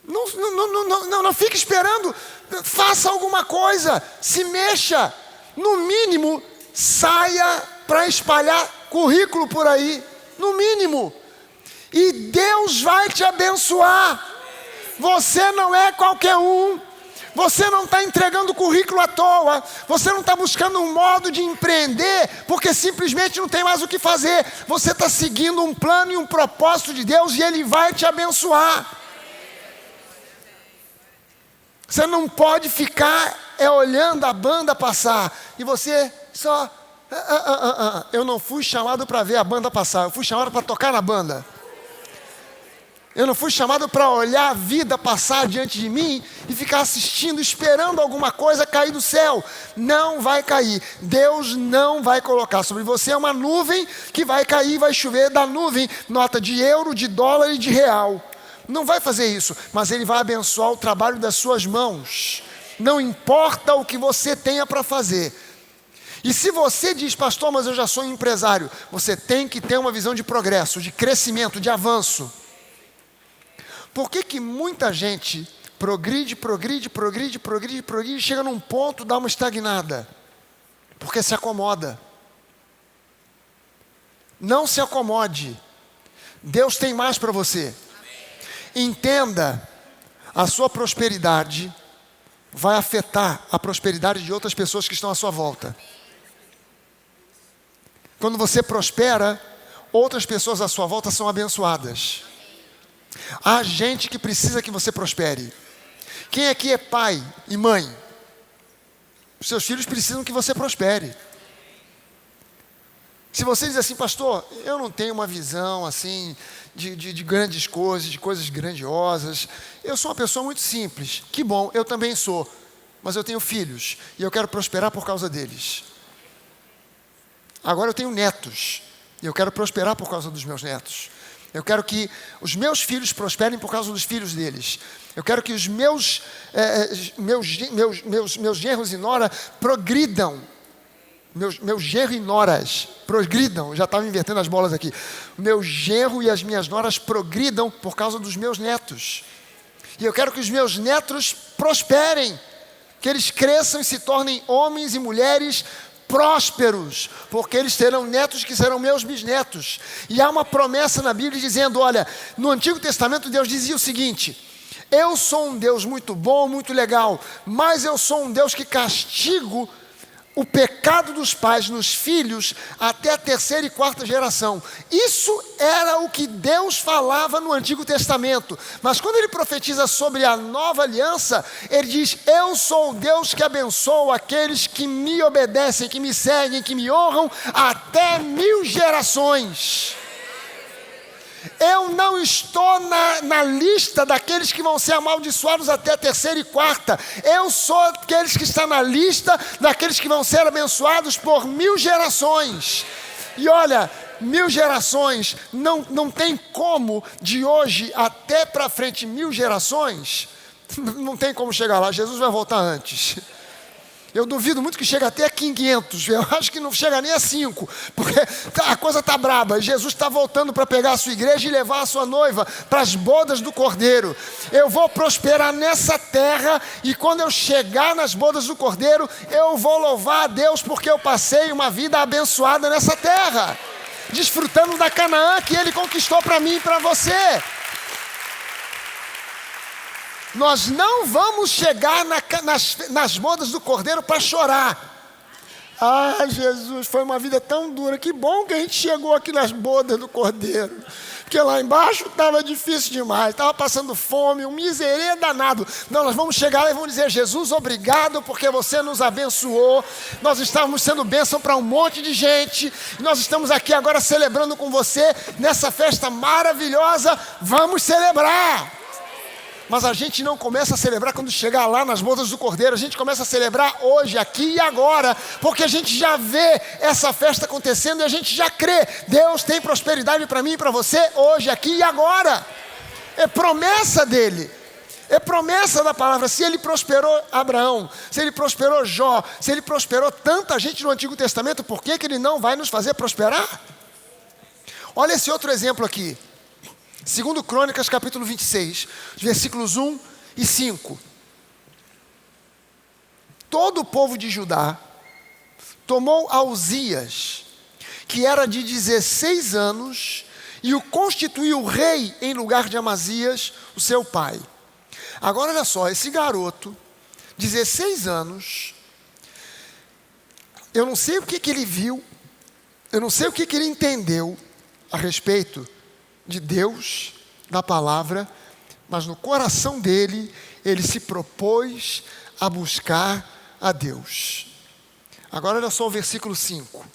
Não fique esperando, faça alguma coisa, se mexa. No mínimo, saia para espalhar currículo por aí. No mínimo. E Deus vai te abençoar. Você não é qualquer um. Você não está entregando currículo à toa. Você não está buscando um modo de empreender porque simplesmente não tem mais o que fazer. Você está seguindo um plano e um propósito de Deus e Ele vai te abençoar. Você não pode ficar olhando a banda passar e você só... Eu não fui chamado para ver a banda passar, eu fui chamado para tocar na banda. Eu não fui chamado para olhar a vida passar diante de mim e ficar assistindo, esperando alguma coisa cair do céu. Não vai cair. Deus não vai colocar sobre você uma nuvem que vai cair, vai chover da nuvem, nota de euro, de dólar e de real. Não vai fazer isso, mas Ele vai abençoar o trabalho das suas mãos. Não importa o que você tenha para fazer. E se você diz, pastor, mas eu já sou um empresário, você tem que ter uma visão de progresso, de crescimento, de avanço. Por que muita gente progride, e chega num ponto, dá uma estagnada? Porque se acomoda. Não se acomode. Deus tem mais para você. Entenda, a sua prosperidade vai afetar a prosperidade de outras pessoas que estão à sua volta. Quando você prospera, outras pessoas à sua volta são abençoadas. Há gente que precisa que você prospere. Quem aqui é pai e mãe? Os seus filhos precisam que você prospere. Se você diz assim, pastor, eu não tenho uma visão assim de grandes coisas, de coisas grandiosas. Eu sou uma pessoa muito simples. Que bom, eu também sou. Mas eu tenho filhos e eu quero prosperar por causa deles. Agora eu tenho netos e eu quero prosperar por causa dos meus netos. Eu quero que os meus filhos prosperem por causa dos filhos deles. Eu quero que os meus genros e nora progridam. Meus genro e noras progridam. Já estava invertendo as bolas aqui. Meu genro e as minhas noras progridam por causa dos meus netos. E eu quero que os meus netos prosperem. Que eles cresçam e se tornem homens e mulheres prósperos, porque eles terão netos que serão meus bisnetos. E há uma promessa na Bíblia dizendo, olha, no Antigo Testamento Deus dizia o seguinte, eu sou um Deus muito bom, muito legal, mas eu sou um Deus que castigo o pecado dos pais nos filhos até a 3ª e 4ª geração. Isso era o que Deus falava no Antigo Testamento. Mas quando Ele profetiza sobre a nova aliança, Ele diz, eu sou o Deus que abençoa aqueles que me obedecem, que me seguem, que me honram até 1000 gerações. Eu não estou na lista daqueles que vão ser amaldiçoados até a 3ª e 4ª. Eu sou aqueles que estão na lista daqueles que vão ser abençoados por 1000 gerações. E olha, 1000 gerações, não tem como de hoje até para frente 1000 gerações, não tem como chegar lá, Jesus vai voltar antes. Eu duvido muito que chegue até a 500, eu acho que não chega nem a 5, porque a coisa está braba. Jesus está voltando para pegar a sua igreja e levar a sua noiva para as bodas do Cordeiro. Eu vou prosperar nessa terra e quando eu chegar nas bodas do Cordeiro, eu vou louvar a Deus porque eu passei uma vida abençoada nessa terra, desfrutando da Canaã que Ele conquistou para mim e para você. Nós não vamos chegar nas bodas do Cordeiro para chorar. Ah, Jesus, foi uma vida tão dura. Que bom que a gente chegou aqui nas bodas do Cordeiro. Porque lá embaixo estava difícil demais, estava passando fome, um miserê danado. Não, nós vamos chegar lá e vamos dizer: Jesus, obrigado porque você nos abençoou. Nós estávamos sendo bênção para um monte de gente. Nós estamos aqui agora celebrando com você nessa festa maravilhosa. Vamos celebrar. Mas a gente não começa a celebrar quando chegar lá nas bodas do Cordeiro. A gente começa a celebrar hoje, aqui e agora. Porque a gente já vê essa festa acontecendo e a gente já crê. Deus tem prosperidade para mim e para você hoje, aqui e agora. É promessa dele. É promessa da palavra. Se ele prosperou Abraão, se ele prosperou Jó, se ele prosperou tanta gente no Antigo Testamento, por que ele não vai nos fazer prosperar? Olha esse outro exemplo aqui. 2 Crônicas, capítulo 26, versículos 1 e 5. Todo o povo de Judá tomou a Uzias, que era de 16 anos, e o constituiu rei em lugar de Amazias, o seu pai. Agora olha só, esse garoto, 16 anos, eu não sei o que ele viu, eu não sei o que ele entendeu a respeito de Deus, da palavra, mas no coração dele, ele se propôs a buscar a Deus. Agora olha só o versículo 5.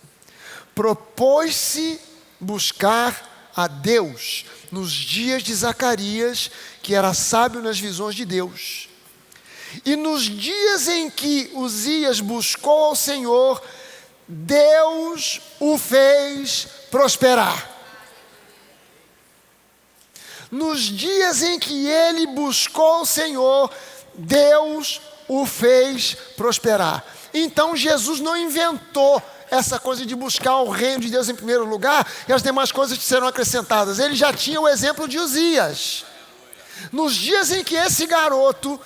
Propôs-se buscar a Deus nos dias de Zacarias, que era sábio nas visões de Deus. E nos dias em que Uzias buscou ao Senhor, Deus o fez prosperar. Nos dias em que ele buscou o Senhor, Deus o fez prosperar. Então Jesus não inventou essa coisa de buscar o reino de Deus em primeiro lugar e as demais coisas serão acrescentadas. Ele já tinha o exemplo de Uzias. Nos dias em que esse garoto,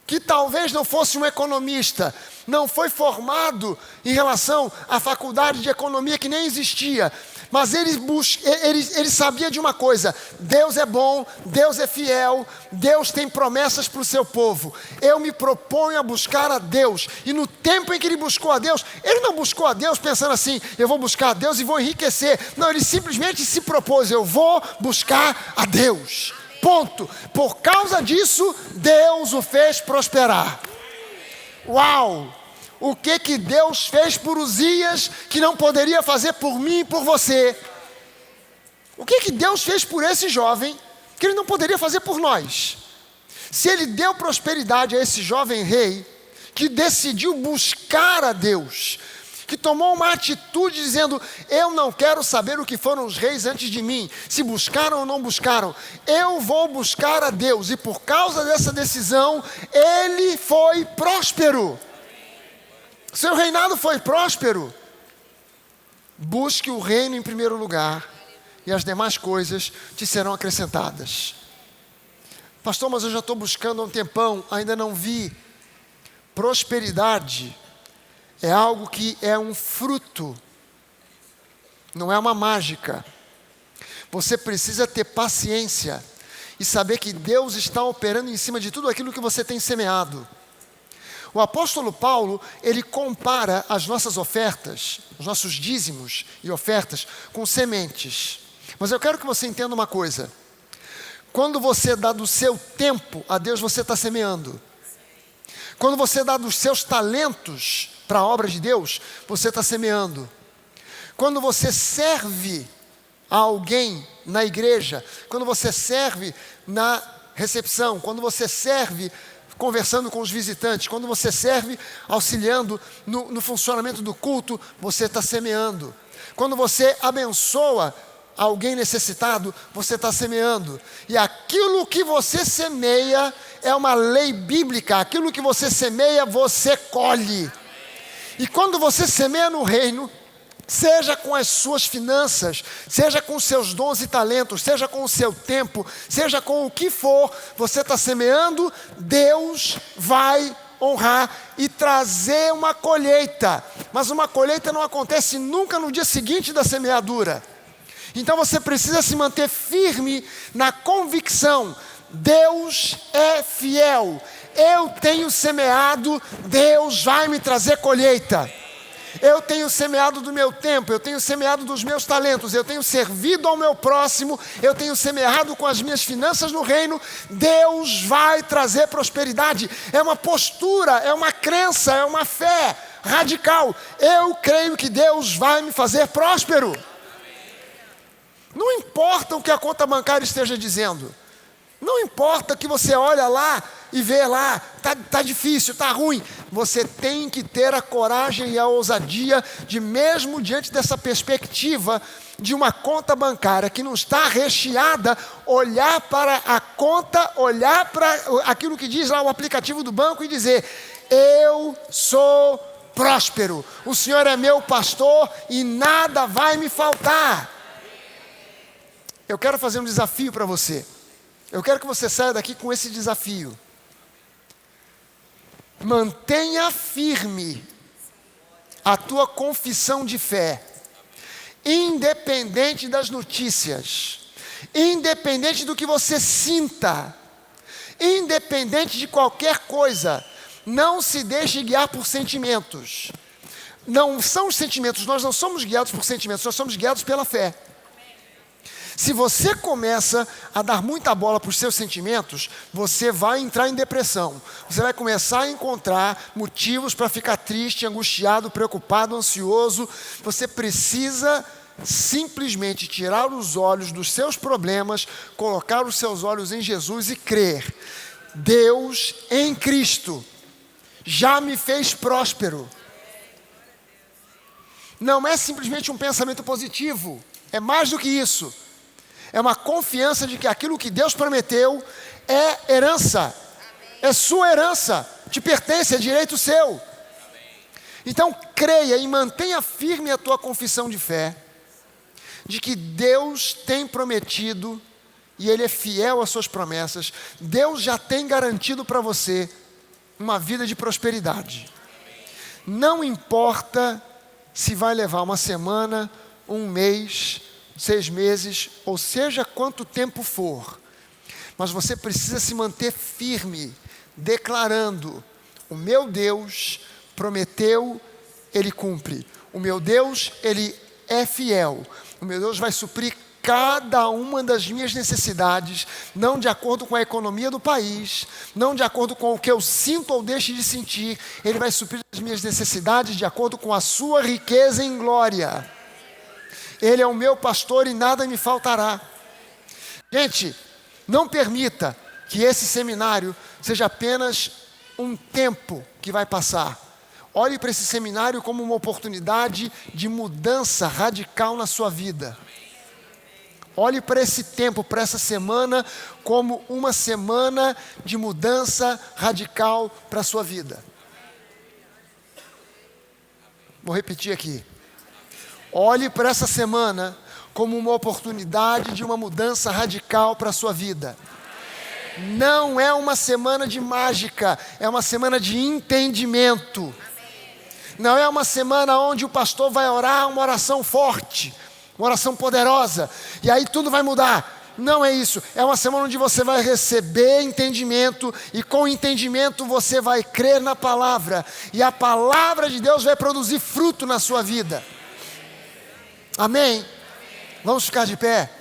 que talvez não fosse um economista, não foi formado em relação à faculdade de economia que nem existia, mas ele sabia de uma coisa: Deus é bom, Deus é fiel, Deus tem promessas para o seu povo. Eu me proponho a buscar a Deus. E no tempo em que ele buscou a Deus, ele não buscou a Deus pensando assim: eu vou buscar a Deus e vou enriquecer. Não, ele simplesmente se propôs: eu vou buscar a Deus. Ponto. Por causa disso, Deus o fez prosperar. Uau! O que Deus fez por Uzias que não poderia fazer por mim e por você? O que Deus fez por esse jovem que ele não poderia fazer por nós? Se ele deu prosperidade a esse jovem rei que decidiu buscar a Deus, que tomou uma atitude dizendo: eu não quero saber o que foram os reis antes de mim, se buscaram ou não buscaram, eu vou buscar a Deus. E por causa dessa decisão, ele foi próspero. Seu reinado foi próspero. Busque o reino em primeiro lugar e as demais coisas te serão acrescentadas. Pastor, mas eu já estou buscando há um tempão, ainda não vi. Prosperidade é algo que é um fruto, não é uma mágica. Você precisa ter paciência e saber que Deus está operando em cima de tudo aquilo que você tem semeado. O apóstolo Paulo, ele compara as nossas ofertas, os nossos dízimos e ofertas, com sementes. Mas eu quero que você entenda uma coisa: quando você dá do seu tempo a Deus, você está semeando. Quando você dá dos seus talentos para a obra de Deus, você está semeando. Quando você serve a alguém na igreja, quando você serve na recepção, quando você serve conversando com os visitantes, quando você serve auxiliando no funcionamento do culto, você está semeando. Quando você abençoa alguém necessitado, você está semeando. E aquilo que você semeia é uma lei bíblica. Aquilo que você semeia, você colhe. E quando você semeia no reino, seja com as suas finanças, seja com os seus dons e talentos, seja com o seu tempo, seja com o que for, você está semeando, Deus vai honrar e trazer uma colheita. Mas uma colheita não acontece nunca no dia seguinte da semeadura. Então você precisa se manter firme na convicção: Deus é fiel. Eu tenho semeado, Deus vai me trazer colheita. Eu tenho semeado do meu tempo, eu tenho semeado dos meus talentos, eu tenho servido ao meu próximo, eu tenho semeado com as minhas finanças no reino. Deus vai trazer prosperidade. É uma postura, é uma crença, é uma fé radical. Eu creio que Deus vai me fazer próspero. Não importa o que a conta bancária esteja dizendo. Não importa que você olha lá e vê lá, tá difícil, tá ruim. Você tem que ter a coragem e a ousadia de, mesmo diante dessa perspectiva de uma conta bancária que não está recheada, olhar para a conta, olhar para aquilo que diz lá o aplicativo do banco e dizer: eu sou próspero, o Senhor é meu pastor e nada vai me faltar. Eu quero fazer um desafio para você. Eu quero que você saia daqui com esse desafio. Mantenha firme a tua confissão de fé, independente das notícias, independente do que você sinta, independente de qualquer coisa. Não se deixe guiar por sentimentos. Não são os sentimentos, nós não somos guiados por sentimentos, nós somos guiados pela fé. Se você começa a dar muita bola para os seus sentimentos, você vai entrar em depressão. Você vai começar a encontrar motivos para ficar triste, angustiado, preocupado, ansioso. Você precisa simplesmente tirar os olhos dos seus problemas, colocar os seus olhos em Jesus e crer. Deus em Cristo já me fez próspero. Não é simplesmente um pensamento positivo, é mais do que isso. É uma confiança de que aquilo que Deus prometeu é herança. É sua herança, te pertence, é direito seu. Então creia e mantenha firme a tua confissão de fé, de que Deus tem prometido e Ele é fiel às suas promessas. Deus já tem garantido para você uma vida de prosperidade. Não importa se vai levar uma semana, um mês, 6 meses, ou seja quanto tempo for, mas você precisa se manter firme, declarando: o meu Deus prometeu, Ele cumpre. O meu Deus, Ele é fiel. O meu Deus vai suprir cada uma das minhas necessidades, não de acordo com a economia do país, não de acordo com o que eu sinto ou deixe de sentir. Ele vai suprir as minhas necessidades de acordo com a sua riqueza em glória. Ele é o meu pastor e nada me faltará. Gente, não permita que esse seminário seja apenas um tempo que vai passar. Olhe para esse seminário como uma oportunidade de mudança radical na sua vida. Olhe para esse tempo, para essa semana, como uma semana de mudança radical para a sua vida. Vou repetir aqui. Olhe para essa semana como uma oportunidade de uma mudança radical para a sua vida. Não é uma semana de mágica, é uma semana de entendimento. Não é uma semana onde o pastor vai orar uma oração forte, uma oração poderosa, e aí tudo vai mudar. Não é isso. É uma semana onde você vai receber entendimento, e com entendimento você vai crer na palavra, e a palavra de Deus vai produzir fruto na sua vida. Amém? Vamos ficar de pé.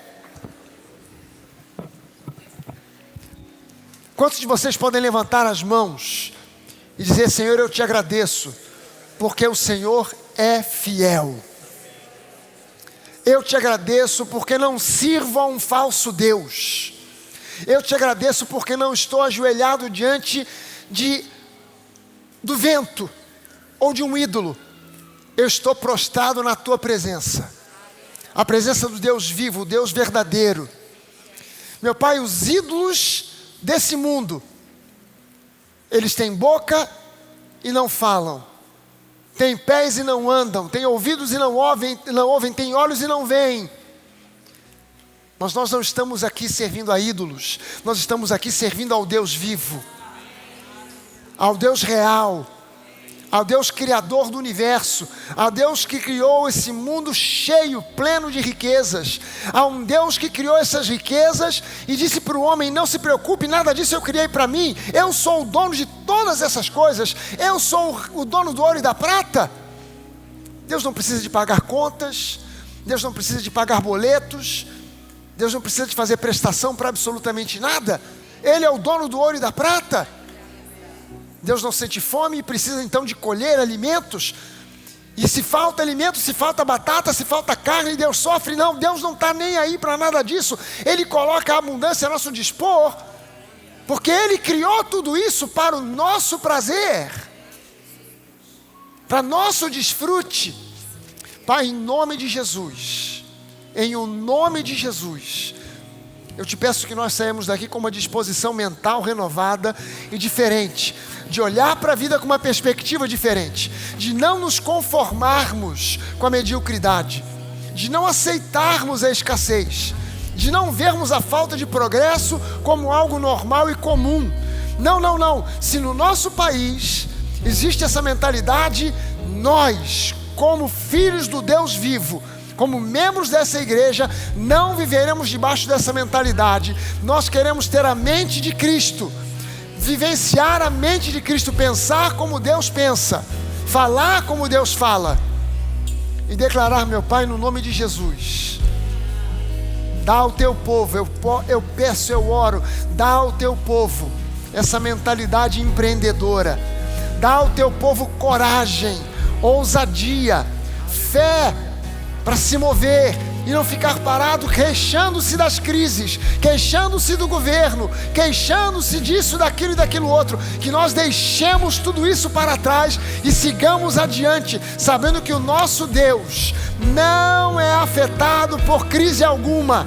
Quantos de vocês podem levantar as mãos e dizer: Senhor, eu te agradeço, porque o Senhor é fiel. Eu te agradeço porque não sirvo a um falso Deus. Eu te agradeço porque não estou ajoelhado diante do vento ou de um ídolo. Eu estou prostrado na tua presença. A presença do Deus vivo, o Deus verdadeiro. Meu Pai, os ídolos desse mundo, eles têm boca e não falam, têm pés e não andam, têm ouvidos e não ouvem, têm olhos e não veem. Mas nós não estamos aqui servindo a ídolos, nós estamos aqui servindo ao Deus vivo, ao Deus real, ao Deus criador do universo, ao Deus que criou esse mundo cheio, pleno de riquezas, a um Deus que criou essas riquezas e disse para o homem: não se preocupe, nada disso eu criei para mim, eu sou o dono de todas essas coisas, eu sou o dono do ouro e da prata. Deus não precisa de pagar contas, Deus não precisa de pagar boletos, Deus não precisa de fazer prestação para absolutamente nada. Ele é o dono do ouro e da prata. Deus não sente fome e precisa então de colher alimentos. E se falta alimento, se falta batata, se falta carne, Deus sofre. Não, Deus não está nem aí para nada disso. Ele coloca a abundância a nosso dispor, porque Ele criou tudo isso para o nosso prazer, para nosso desfrute. Pai, em nome de Jesus, em o nome de Jesus, eu te peço que nós saímos daqui com uma disposição mental renovada e diferente, de olhar para a vida com uma perspectiva diferente, de não nos conformarmos com a mediocridade, de não aceitarmos a escassez, de não vermos a falta de progresso como algo normal e comum. Não, não, não. Se no nosso país existe essa mentalidade, nós, como filhos do Deus vivo, como membros dessa igreja, não viveremos debaixo dessa mentalidade. Nós queremos ter a mente de Cristo, vivenciar a mente de Cristo, pensar como Deus pensa, falar como Deus fala, e declarar, meu Pai, no nome de Jesus, dá ao teu povo, eu peço, eu oro, dá ao teu povo essa mentalidade empreendedora, dá ao teu povo coragem, ousadia, fé para se mover e não ficar parado queixando-se das crises, queixando-se do governo, queixando-se disso, daquilo e daquilo outro. Que nós deixemos tudo isso para trás e sigamos adiante, sabendo que o nosso Deus não é afetado por crise alguma,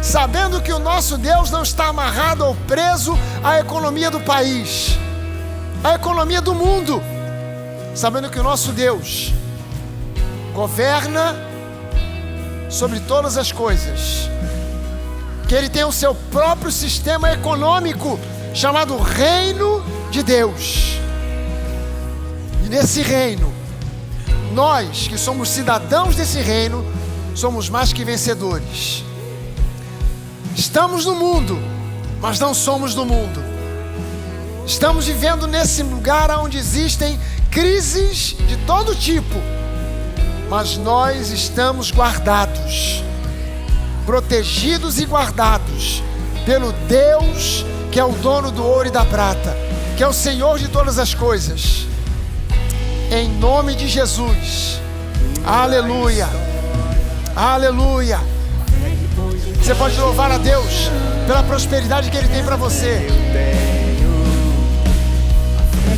sabendo que o nosso Deus não está amarrado ou preso à economia do país, à economia do mundo, sabendo que o nosso Deus governa sobre todas as coisas, que Ele tem o seu próprio sistema econômico, chamado Reino de Deus. E nesse reino, nós que somos cidadãos desse reino, somos mais que vencedores. Estamos no mundo, mas não somos do mundo. Estamos vivendo nesse lugar onde existem crises de todo tipo, mas nós estamos guardados, protegidos e guardados pelo Deus que é o dono do ouro e da prata, que é o Senhor de todas as coisas. Em nome de Jesus. Aleluia. Aleluia. Você pode louvar a Deus pela prosperidade que Ele tem para você.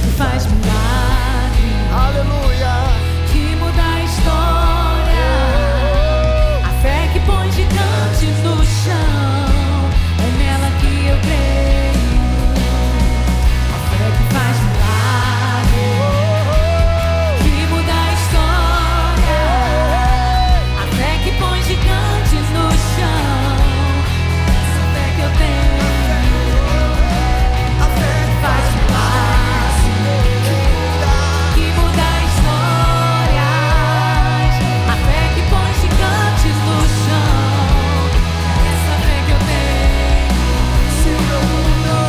Que faz milagre. Aleluia. Que muda a história. A fé que põe gigantes no chão. É nela que eu creio. A fé que faz milagre. Que muda a história. A fé que põe gigantes no chão. Essa fé que eu tenho. A fé que faz milagre. Que muda histórias. A fé que põe gigantes no chão. Essa fé que eu tenho. Se o meu mundo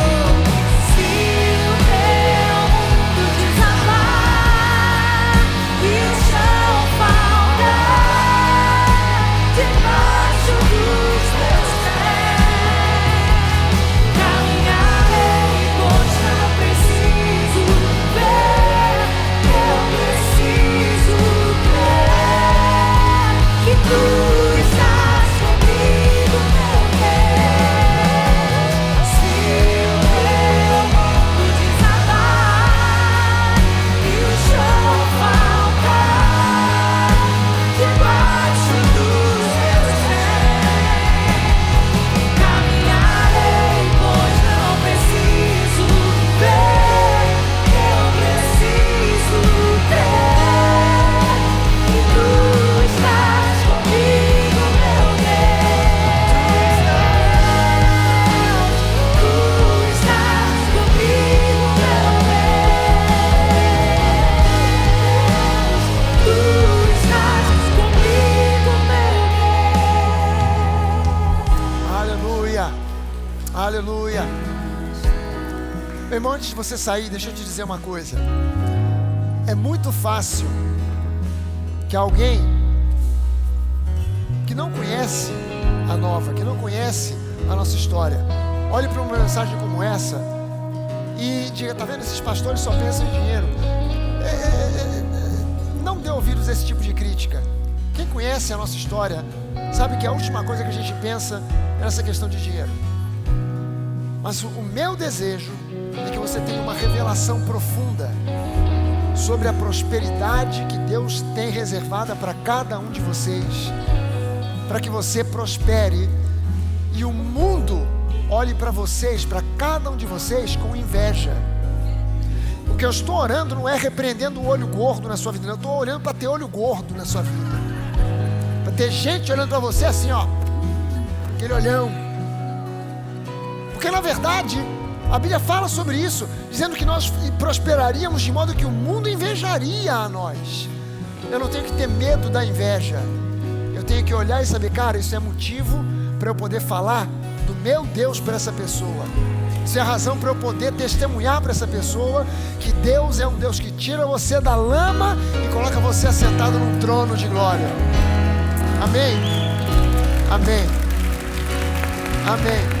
desabar e o chão faltar debaixo dos meus pés, caminharei, pois não preciso ver. Eu preciso crer que tu estás comigo, meu Deus. Se o meu mundo desabar e o chão faltar debaixo dos meus pés, caminharei, pois não preciso ver. Eu preciso crer que tu estás comigo, meu Deus. Tu estás comigo, meu Deus. Tu estás comigo, meu Deus. Aleluia. Aleluia. Meu irmão, antes de você sair, deixa eu te dizer uma coisa. É muito fácil que alguém que não conhece a Nova, que não conhece a nossa história, olhe para uma mensagem como essa e diga: tá vendo, esses pastores só pensam em dinheiro. Não dê ouvidos a esse tipo de crítica. Quem conhece a nossa história sabe que a última coisa que a gente pensa é nessa questão de dinheiro. Mas o meu desejo é que você tenha uma revelação profunda sobre a prosperidade que Deus tem reservada para cada um de vocês, para que você prospere e o mundo olhe para vocês, para cada um de vocês, com inveja. O que eu estou orando não é repreendendo o olho gordo na sua vida, eu estou orando para ter olho gordo na sua vida, para ter gente olhando para você assim, ó, aquele olhão. Porque na verdade a Bíblia fala sobre isso, dizendo que nós prosperaríamos de modo que o mundo invejaria a nós. Eu não tenho que ter medo da inveja, eu tenho que olhar e saber: cara, isso é motivo para eu poder falar do meu Deus para essa pessoa. Isso é a razão para eu poder testemunhar para essa pessoa que Deus é um Deus que tira você da lama e coloca você assentado num trono de glória. Amém? Amém. Amém.